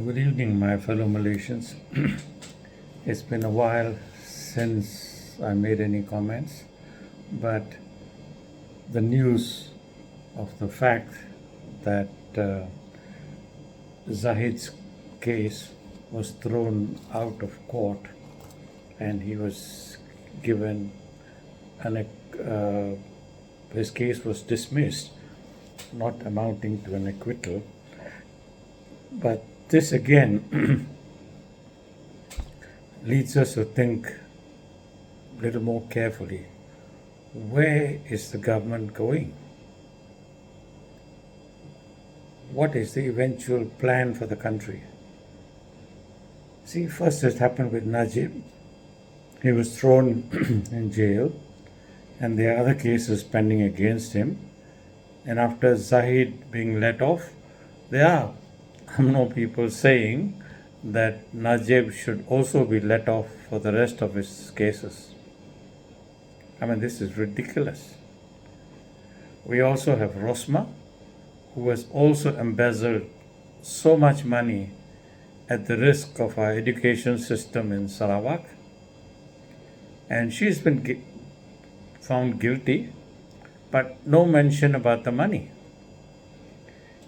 Good evening, my fellow Malaysians. It's been a while since I made any comments, but the news of the fact that Zahid's case was thrown out of court and he was given his case was dismissed, not amounting to an acquittal. But this again leads us to think a little more carefully. Where is the government going? What is the eventual plan for the country? See, first it happened with Najib. He was thrown in jail, and there are other cases pending against him. And after Zahid being let off, there are people saying that Najib should also be let off for the rest of his cases. I mean, this is ridiculous. We also have Rosma, who has also embezzled so much money at the risk of our education system in Sarawak. And she's been found guilty, but no mention about the money.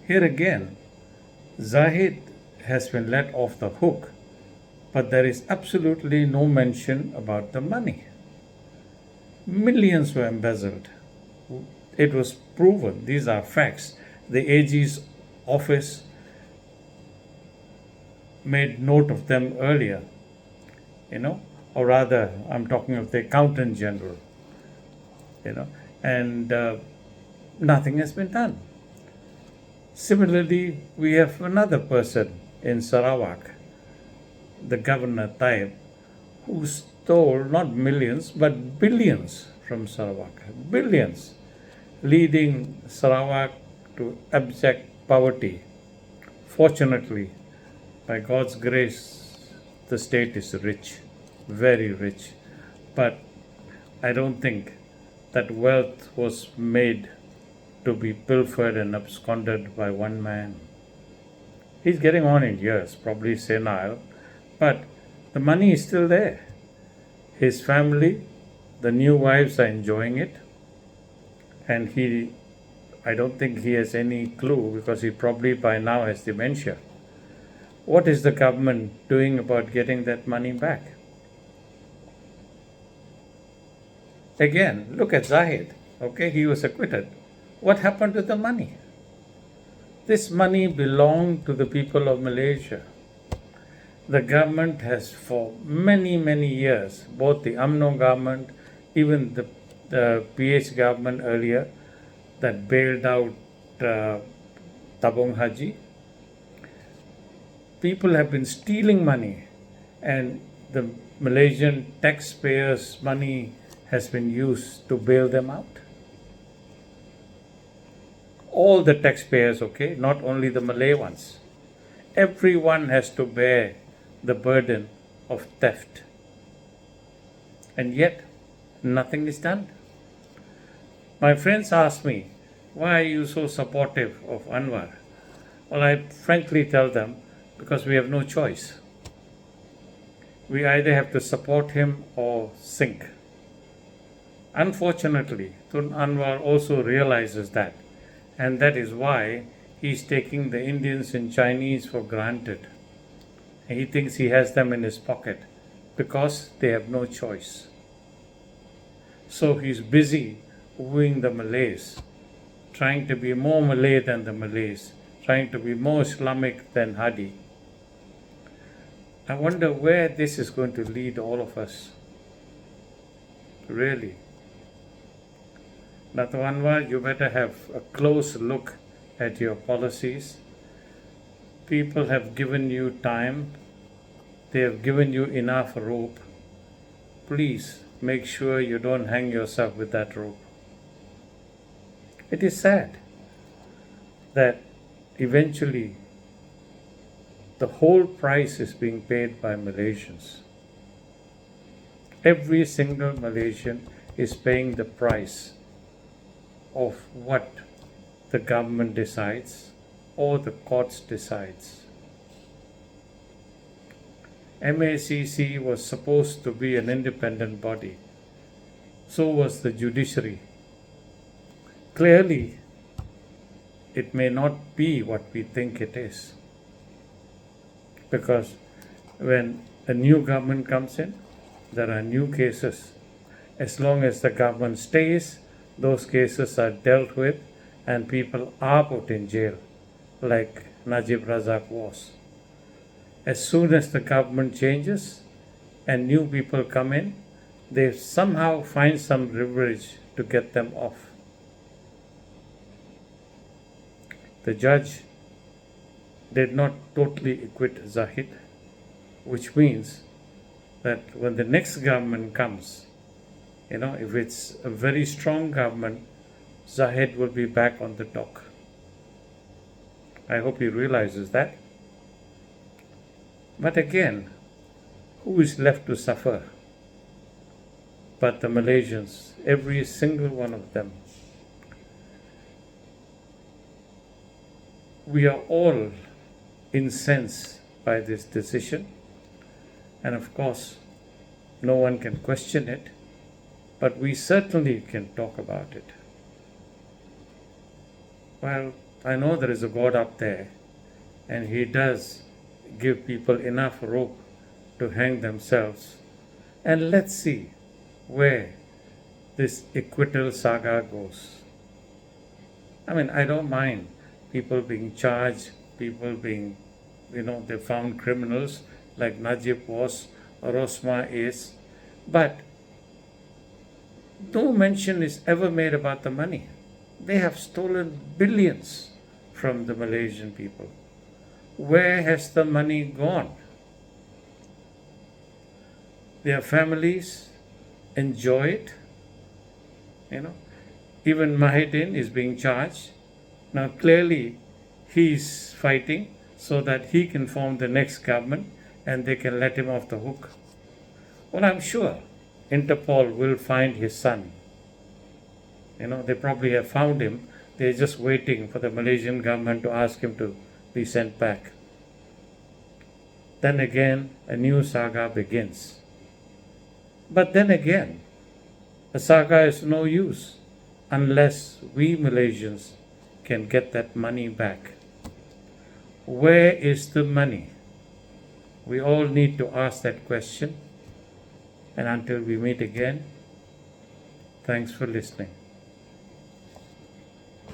Here again, Zahid has been let off the hook, but there is absolutely no mention about the money. Millions were embezzled. It was proven. These are facts. The AG's office made note of them earlier, or rather, I'm talking of the Accountant General, and nothing has been done. Similarly, we have another person in Sarawak, the Governor Taib, who stole not millions but billions from Sarawak. Billions, leading Sarawak to abject poverty. Fortunately, by God's grace, the state is rich, very rich. But I don't think that wealth was made to be pilfered and absconded by one man. He's getting on in years, probably senile, but the money is still there. His family, the new wives are enjoying it, and I don't think he has any clue because he probably by now has dementia. What is the government doing about getting that money back? Again, look at Zahid. Okay, he was acquitted. What happened to the money? This money belonged to the people of Malaysia. The government has for many, many years, both the UMNO government, even the PH government earlier, that bailed out Tabung Haji. People have been stealing money, and the Malaysian taxpayers' money has been used to bail them out. All the taxpayers, okay, not only the Malay ones. Everyone has to bear the burden of theft. And yet, nothing is done. My friends ask me, why are you so supportive of Anwar? Well, I frankly tell them, because we have no choice. We either have to support him or sink. Unfortunately, Tun Anwar also realizes that, and that is why he's taking the Indians and Chinese for granted. And he thinks he has them in his pocket because they have no choice. So he's busy wooing the Malays, trying to be more Malay than the Malays, trying to be more Islamic than Hadi. I wonder where this is going to lead all of us. Really. Dato' Anwar, you better have a close look at your policies. People have given you time. They have given you enough rope. Please make sure you don't hang yourself with that rope. It is sad that eventually the whole price is being paid by Malaysians. Every single Malaysian is paying the price of what the government decides or the courts decides. MACC was supposed to be an independent body. So was the judiciary. Clearly, it may not be what we think it is. Because when a new government comes in, there are new cases. As long as the government stays, those cases are dealt with and people are put in jail, like Najib Razak was. As soon as the government changes and new people come in, they somehow find some leverage to get them off. The judge did not totally acquit Zahid, which means that when the next government comes, if it's a very strong government, Zahid will be back on the dock. I hope he realizes that. But again, who is left to suffer but the Malaysians, every single one of them? We are all incensed by this decision, and of course, no one can question it, but we certainly can talk about it. Well, I know there is a God up there, and He does give people enough rope to hang themselves. And let's see where this acquittal saga goes. I don't mind people being charged, people being, they found criminals like Najib was, or Rosma is, but no mention is ever made about the money. They have stolen billions from the Malaysian people. Where has the money gone? Their families enjoy it. Even Mahidin is being charged. Now clearly he's fighting so that he can form the next government and they can let him off the hook. Well, I'm sure Interpol will find his son. They probably have found him. They're just waiting for the Malaysian government to ask him to be sent back. Then again, a new saga begins. But then again, a saga is no use unless we Malaysians can get that money back. Where is the money? We all need to ask that question. And until we meet again, thanks for listening.